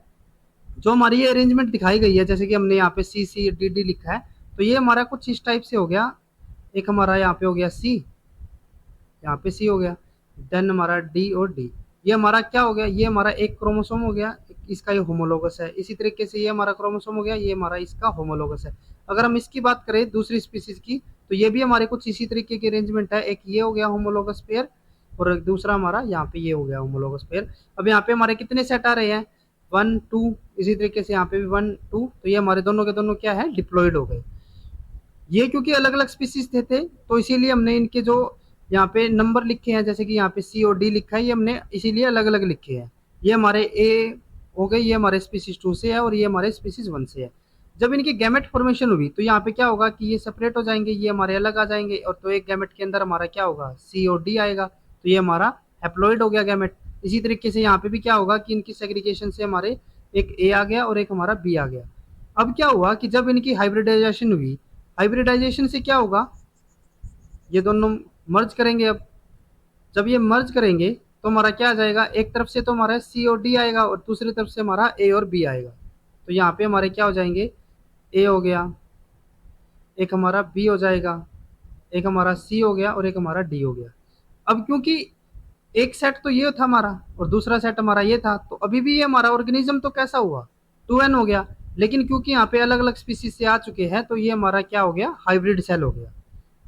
[SPEAKER 1] जो हमारी ये अरेंजमेंट दिखाई गई है, जैसे कि हमने यहाँ पे सी सी डी डी लिखा है, तो ये हमारा कुछ इस टाइप से हो गया। एक हमारा यहाँ पे हो गया सी, यहाँ पे सी हो गया, देन हमारा डी और डी। ये हमारा क्या हो गया, ये हमारा एक क्रोमोसोम हो गया, इसका ये होमोलोगस है। इसी तरीके से ये हमारा क्रोमोसोम हो गया, ये हमारा इसका होमोलोगस है। अगर हम इसकी बात करें दूसरी स्पीसीज की, तो ये भी हमारे कुछ इसी तरीके की अरेंजमेंट है। एक ये हो गया होमोलोगस पेयर और दूसरा हमारा यहाँ पे ये हो गया होमोलोगस पेयर। अब यहाँ पे हमारे कितने सेट आ रहे हैं, 1 2, इसी तरीके से यहाँ पे भी 1 2, तो ये हमारे दोनों के दोनों क्या है, डिप्लॉयड हो गए। ये क्योंकि अलग अलग स्पीसीज थे तो इसीलिए हमने इनके जो यहाँ पे नंबर लिखे हैं, जैसे कि यहाँ पे सी और डी लिखा है, ये हमने इसीलिए अलग अलग लिखे हैं। ये हमारे ए हो गए, ये हमारे स्पीसीज 2 से है और ये हमारे स्पीसीज 1 से है। जब इनकी गैमेट फॉर्मेशन हुई तो यहाँ पे क्या होगा कि ये सेपरेट हो जाएंगे, ये हमारे अलग आ जाएंगे, और तो एक गैमेट के अंदर हमारा क्या होगा, सी और डी आएगा, तो ये हमारा हैप्लॉइड हो गया गैमेट। इसी तरीके से यहाँ पे भी क्या होगा कि इनकी सेग्रीगेशन से हमारे एक ए आ गया और एक हमारा बी आ गया। अब क्या हुआ कि जब इनकी हाइब्रिडाइजेशन हुई, हाइब्रिडाइजेशन से क्या होगा, ये दोनों मर्ज करेंगे। अब जब ये मर्ज करेंगे तो हमारा क्या आ जाएगा, एक तरफ से तो हमारा सी और डी आएगा और दूसरी तरफ से हमारा ए और बी आएगा। तो यहाँ पे हमारे क्या हो जाएंगे, ए हो गया, एक हमारा बी हो जाएगा, एक हमारा सी हो गया और एक हमारा डी हो गया। अब क्योंकि एक सेट तो ये था हमारा और दूसरा सेट हमारा ये था, तो अभी भी ये हमारा ऑर्गेनिज्म तो कैसा हुआ, 2n हो गया। लेकिन क्योंकि यहाँ पे अलग अलग स्पीसीज से आ चुके हैं तो ये हमारा क्या हो गया, हाइब्रिड सेल हो गया।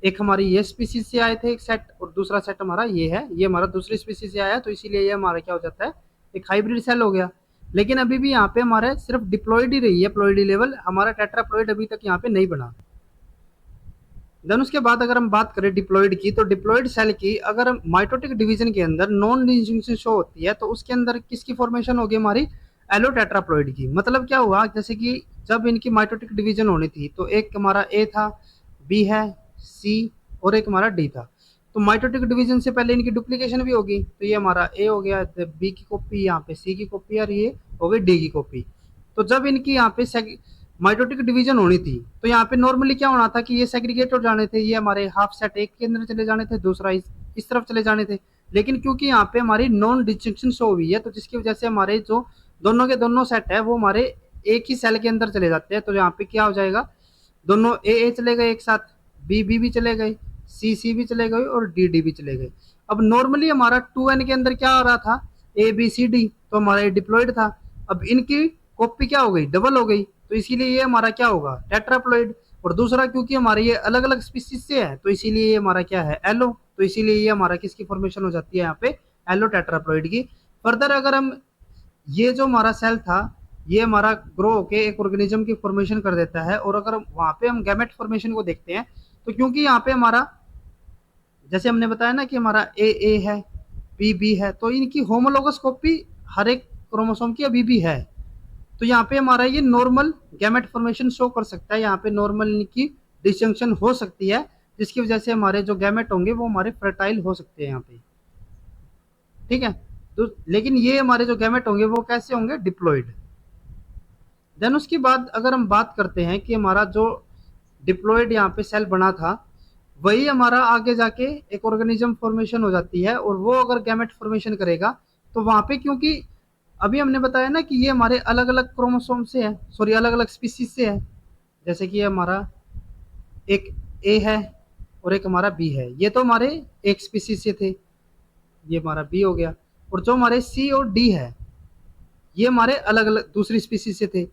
[SPEAKER 1] एक हमारी ये स्पीसीज से आए थे एक सेट और दूसरा सेट हमारा ये है, ये हमारा दूसरी स्पीसीज से आया, तो इसीलिए ये हमारा क्या हो जाता है, एक हाइब्रिड सेल हो गया। लेकिन अभी भी यहाँ पे हमारे सिर्फ डिप्लॉइड ही रही है, प्लॉइडी लेवल, हमारा टेट्राप्लॉइड अभी तक यहाँ पे नहीं बना। देन उसके बाद अगर हम बात करें डिप्लॉइड की, तो डिप्लॉइड सेल की अगर माइटोटिक डिवीजन के अंदर नॉन डिस्टिंक्शन शो होती है तो उसके अंदर किसकी फॉर्मेशन होगी, हमारी एलो टेट्राप्लॉइड की। मतलब क्या हुआ, जैसे कि जब इनकी माइटोटिक डिवीजन होनी थी तो एक हमारा ए था, बी है, सी और एक हमारा डी था। तो माइटोटिक डिवीजन से पहले इनकी डुप्लीकेशन भी होगी, तो ये हमारा ए हो गया, बी की कॉपी यहाँ पे सी की कॉपी और ये हो गई डी की कॉपी। तो जब इनकी यहाँ पे माइटोटिक डिवीजन होनी थी तो यहाँ पे नॉर्मली क्या होना था कि ये सेग्रीगेट हो जाने थे, ये हमारे हाफ सेट एक के अंदर चले जाने थे, दूसरा इस तरफ चले जाने थे। लेकिन क्योंकि यहाँ पे हमारी नॉन डिस्टिंक्शन शो हुई है तो जिसकी वजह से हमारे जो दोनों के दोनों सेट है वो हमारे एक ही सेल के अंदर चले जाते हैं। तो यहाँ पे क्या हो जाएगा, दोनों ए चले गए एक साथ, बी बी भी चले गए, सी सी भी चले गए और डी डी भी चले गए। अब नॉर्मली हमारा 2n के अंदर क्या आ रहा था, ए बी सी डी, तो हमारा ये डिप्लॉइड था। अब इनकी कॉपी क्या हो गई, डबल हो गई, तो इसीलिए ये हमारा क्या होगा, टेट्राप्लॉइड। और दूसरा क्योंकि हमारे ये अलग अलग स्पीसीज से है, तो इसीलिए ये हमारा क्या है, एलो, तो इसीलिए ये हमारा किसकी फॉर्मेशन हो जाती है यहाँ पे, एलो टेट्राप्लॉइड की। फर्दर अगर हम ये जो हमारा सेल था ये हमारा ग्रो होके एक ऑर्गेनिज्म की फॉर्मेशन कर देता है, और अगर वहां पे हम गैमेट फॉर्मेशन को देखते हैं, तो क्योंकि यहाँ पे हमारा जैसे हमने बताया ना कि हमारा ए है, बी बी है, तो इनकी होमोलोगस कॉपी हर एक क्रोमोसोम की अभी भी है। तो यहाँ पे हमारा ये नॉर्मल गैमेट फॉर्मेशन शो कर सकता है, यहाँ पे नॉर्मल इनकी डिस्जंक्शन हो सकती है, जिसकी वजह से हमारे जो गैमेट होंगे वो हमारे फर्टाइल हो सकते हैं यहाँ पे, ठीक है। तो लेकिन ये हमारे जो गैमेट होंगे वो कैसे होंगे, डिप्लॉइड। देन उसके बाद अगर हम बात करते हैं कि हमारा जो डिप्लॉइड यहाँ पे सेल बना था, वही हमारा आगे जाके एक ऑर्गेनिज्म फॉर्मेशन हो जाती है, और वो अगर गैमेट फॉर्मेशन करेगा, तो वहां पे क्योंकि अभी हमने बताया ना कि ये हमारे अलग अलग क्रोमोसोम से है, सॉरी अलग अलग स्पीसीज से है। जैसे कि ये हमारा एक ए है और एक हमारा बी है, ये तो हमारे एक स्पीसीज से थे, ये हमारा बी हो गया। और जो हमारे सी और डी है ये हमारे अलग अलग दूसरी स्पीसीज से थे।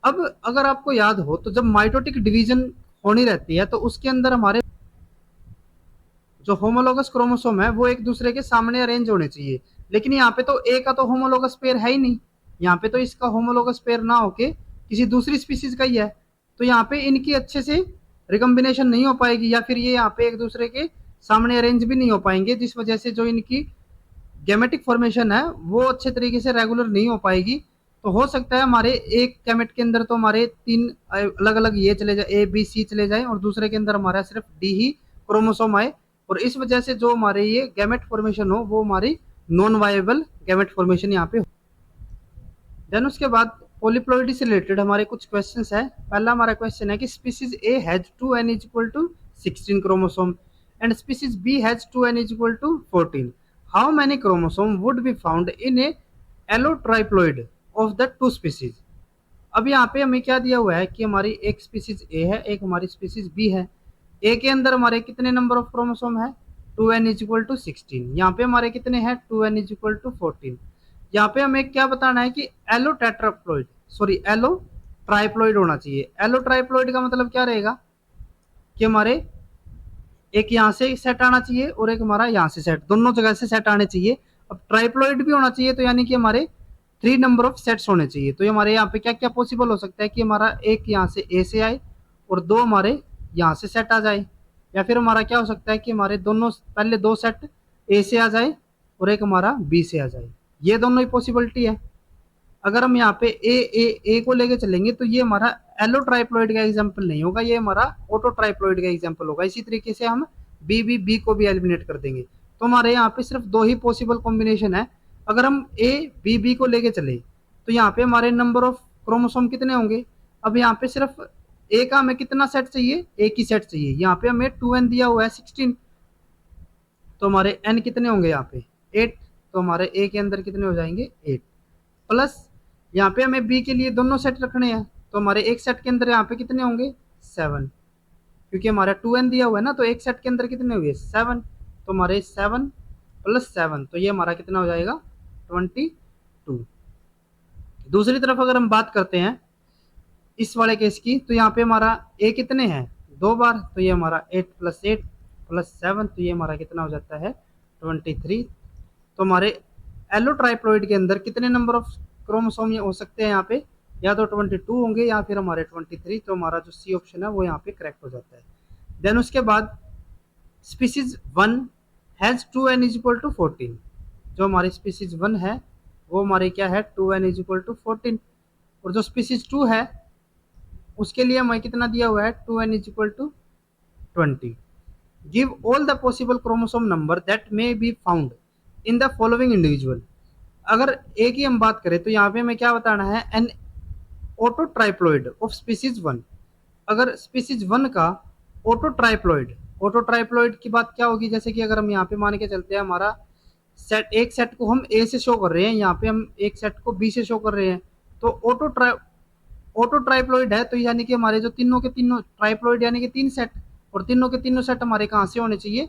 [SPEAKER 1] अब अगर आपको याद हो तो जब माइटोटिक डिवीजन होनी रहती है, तो उसके अंदर हमारे जो होमोलोगस क्रोमोसोम है वो एक दूसरे के सामने अरेंज होने चाहिए, लेकिन यहाँ पे तो ए का तो होमोलोगस पेयर है ही नहीं, यहाँ पे तो इसका होमोलोगस पेयर ना होके किसी दूसरी स्पीसीज का ही है, तो यहाँ पे इनकी अच्छे से रिकम्बिनेशन नहीं हो पाएगी, या फिर ये यहाँ पे एक दूसरे के सामने अरेंज भी नहीं हो पाएंगे, जिस वजह से जो इनकी गैमेटिक फॉर्मेशन है वो अच्छे तरीके से रेगुलर नहीं हो पाएगी। तो हो सकता है हमारे एक गैमेट के अंदर तो हमारे तीन अलग अलग ये चले जाए, ए बी सी चले जाए, और दूसरे के अंदर हमारा सिर्फ डी ही क्रोमोसोम आए, और इस वजह से जो हमारे ये गैमेट फॉर्मेशन हो वो हमारी नॉन वायबल गैमेट फॉर्मेशन यहाँ पे हो। देन उसके बाद पॉलीप्लॉइडी से रिलेटेड हमारे कुछ क्वेश्चंस है। पहला हमारा क्वेश्चन है कि species A has 2n is equal to 16 chromosome and species B has 2n is equal to 14, how many chromosome would be found in a allotriploid of the two species. अब यहाँ पे हमें क्या दिया हुआ है कि हमारी एक स्पीसीज ए है, एक हमारी स्पीसीज बी है। ए के अंदर हमारे कितने नंबर ऑफ क्रोमोसोम है, 2n इज इक्वल टू 16, यहाँ पे हमारे कितने हैं, 2n इज इक्वल टू 14। यहाँ पे हमें क्या बताना है कि allotetraploid, sorry allotriploid होना चाहिए। एलो ट्राइप्लॉइड का मतलब क्या रहेगा कि हमारे एक यहाँ से सेट आना चाहिए और एक हमारा यहाँ से सेट, दोनों जगह से सेट आने चाहिए। अब ट्राइप्लॉइड भी होना चाहिए, तो यानी कि हमारे 3 नंबर ऑफ सेट्स होने चाहिए। तो हमारे यहाँ पे क्या क्या पॉसिबल हो सकता है कि हमारा एक यहाँ से ए से आए और दो हमारे यहाँ से सेट आ जाए, या फिर हमारा क्या हो सकता है कि हमारे दोनों पहले दो सेट ए से आ जाए और एक हमारा बी से आ जाए, ये दोनों ही पॉसिबिलिटी है। अगर हम यहाँ पे ए को लेके चलेंगे तो ये हमारा एलोट्राइप्लॉइड का एग्जाम्पल नहीं होगा, ये हमारा ऑटोट्राइप्लॉइड का एग्जाम्पल होगा। इसी तरीके से हम बी को भी एलिमिनेट कर देंगे। तो हमारे यहाँ पे सिर्फ दो ही पॉसिबल कॉम्बिनेशन है। अगर हम बी को लेके चले तो यहाँ पे हमारे नंबर ऑफ क्रोमोसोम कितने होंगे। अब यहाँ पे सिर्फ ए का हमें कितना सेट चाहिए, एक ही सेट चाहिए। यहाँ पे हमें 2n दिया हुआ है 16, तो हमारे n कितने होंगे यहाँ पे 8, तो हमारे ए के अंदर कितने हो जाएंगे 8, प्लस यहाँ पे हमें बी के लिए दोनों सेट रखने हैं, तो हमारे एक सेट के अंदर यहाँ पे कितने होंगे 7, क्योंकि हमारा 2n दिया हुआ है ना, तो एक सेट के अंदर कितने हुए 7, तो हमारे 7 प्लस 7, तो ये हमारा कितना हो जाएगा 22। दूसरी तरफ अगर हम बात करते हैं इस वाले केस की, तो यहाँ पे हमारा ए कितने हैं 2 बार, तो ये हमारा 8 प्लस 8 प्लस 7, तो ये हमारा कितना हो जाता है 23। तो हमारे एलोट्राइप्लॉइड के अंदर कितने नंबर ऑफ क्रोमोसोम हो सकते हैं यहाँ पे, या तो 22 होंगे या फिर हमारे 23, तो हमारा जो सी ऑप्शन है वो यहाँ पे करेक्ट हो जाता है। देन उसके बाद species 1 has 2n is equal to 14, जो हमारी स्पीसीज 1 है वो हमारे क्या है 2n इज इक्वल टू 14, और जो स्पीसीज 2 है उसके लिए हमें कितना दिया हुआ है 2n is equal to 20। Give all the possible chromosome number that may be found in the following individual. अगर ए की हम बात करें तो यहाँ पे हमें क्या बताना है, एन ऑटोट्राइप्लॉइड ऑफ स्पीसीज 1। अगर स्पीसीज 1 का ऑटोट्राइप्लॉइड की बात क्या होगी, जैसे कि अगर हम यहाँ पे मान के चलते हैं हमारा सेट, एक सेट को हम ए से शो कर रहे हैं, यहाँ पे हम एक सेट को बी से शो कर रहे हैं, तो ऑटोट्राइप्लॉइड है, तो यानी कि हमारे जो तीनों के तीनों ट्राइप्लॉइड यानी कि 3 सेट, और तीनों के तीनों सेट हमारे कहाँ से होने चाहिए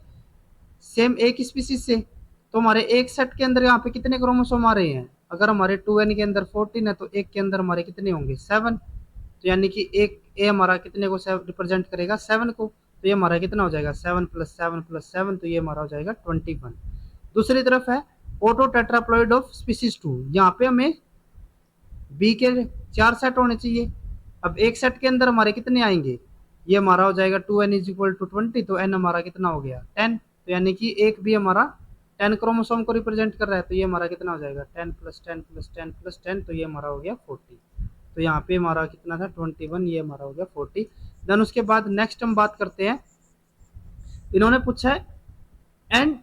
[SPEAKER 1] सेम एक स्पीसीज से। तो हमारे एक सेट के अंदर यहाँ पे कितने क्रोमोसोम आ रहे हैं? अगर हमारे 2n के अंदर 14 है तो एक के अंदर हमारे कितने होंगे? 7। तो यानी कि एक ए हमारा कितने को रिप्रेजेंट करेगा? 7 को। तो ये हमारा कितना हो जाएगा? 7 + 7 + 7, तो ये हमारा हो जाएगा 21। दूसरी तरफ है ऑटो टेट्राप्लॉइड ऑफ स्पीसीज 2। यहाँ पे हमें बी के 4 सेट होने चाहिए। अब एक सेट के अंदर हमारे कितने आएंगे? ये हमारा हो जाएगा 2n = 20, तो n हमारा कितना हो गया? 10। तो यानी कि एक भी हमारा 10 क्रोमोसोम को रिप्रेजेंट कर रहा है, तो ये हमारा कितना हो जाएगा? 10 + 10 + 10 + 10, तो ये हमारा हो गया 40। तो यहाँ पे हमारा कितना था? 21, ये हमारा हो गया 40। देन उसके बाद नेक्स्ट हम बात करते हैं, इन्होंने पूछा है and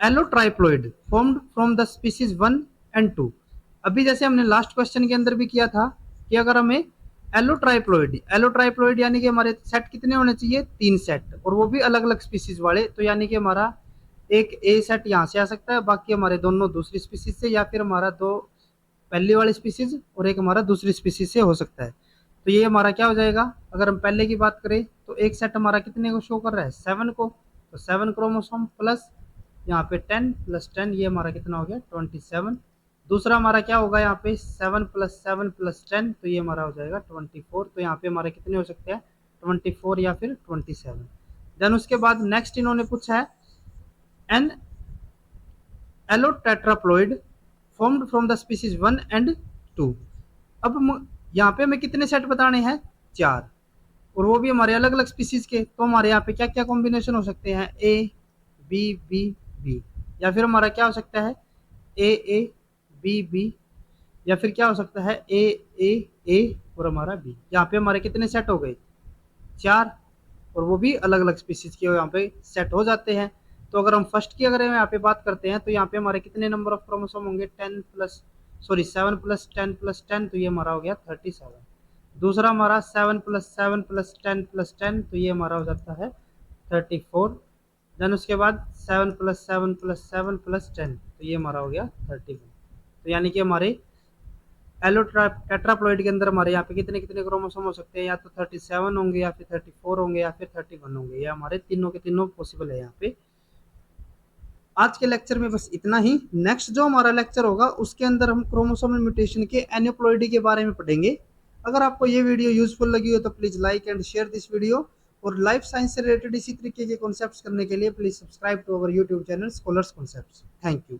[SPEAKER 1] allotriploid formed from the species 1 and 2। अभी जैसे हमने लास्ट क्वेश्चन के अंदर भी किया था कि अगर हमें एलोट्राइप्लॉइड यानी कि हमारे सेट कितने होने चाहिए? 3 सेट, और वो भी अलग अलग स्पीसीज वाले। तो यानी कि हमारा एक ए सेट यहाँ से आ सकता है, बाकी हमारे दोनों दूसरी स्पीसीज से, या फिर हमारा दो पहली वाली स्पीसीज और एक हमारा दूसरी स्पीसीज से हो सकता है। तो ये हमारा क्या हो जाएगा? अगर हम पहले की बात करें तो एक सेट हमारा कितने को शो कर रहा है? 7 को। तो 7 क्रोमोसोम प्लस यहाँ पे 10 + 10, ये हमारा कितना हो गया? 27। दूसरा हमारा क्या होगा यहाँ पे? 7 + 7 + 10, तो ये हमारा हो जाएगा 24। तो यहाँ पे हमारे कितने हो सकते हैं? 24 या फिर 27। देन उसके बाद नेक्स्ट इन्होंने पूछा है an allotetraploid formed from the species 1 and 2। अब यहाँ पे हमें कितने सेट बताने हैं? 4, और वो भी हमारे अलग अलग स्पीसीज के। तो हमारे यहाँ पे क्या क्या कॉम्बिनेशन हो सकते हैं? ए बी बी बी, या फिर हमारा क्या हो सकता है? ए ए बी बी, या फिर क्या हो सकता है? ए ए ए और हमारा बी। यहाँ पे हमारे कितने सेट हो गए? 4, और वो भी अलग अलग स्पीसीज के यहाँ पे सेट हो जाते हैं। तो अगर हम फर्स्ट की अगर यहाँ पे बात करते हैं तो यहाँ पे हमारे कितने नंबर ऑफ क्रोमोसोम होंगे? 7 + 10 + 10, तो ये हमारा हो गया 37। दूसरा हमारा 7 + 7 + 10 + 10, तो ये हमारा हो जाता है 34। देन उसके बाद 7 + 7 + 7 + 10, तो ये हमारा हो गया 31। तो यानी कि हमारे टेट्राप्लॉइड के अंदर हमारे यहाँ पे कितने कितने क्रोमोसोम हो सकते हैं? या तो 37 होंगे, या फिर 34 होंगे, या फिर 31 होंगे। ये हमारे तीनों के तीनों पॉसिबल है यहाँ पे। आज के लेक्चर में बस इतना ही। नेक्स्ट जो हमारा लेक्चर होगा उसके अंदर हम क्रोमोसोमल म्यूटेशन के एन्यूप्लॉइडी के बारे में पढ़ेंगे। अगर आपको ये वीडियो यूजफुल लगी हो तो please like and share this video, और लाइफ साइंस से रिलेटेड इसी तरीके के कॉन्सेप्ट्स करने के लिए please subscribe to our YouTube channel Scholars Concepts. Thank you.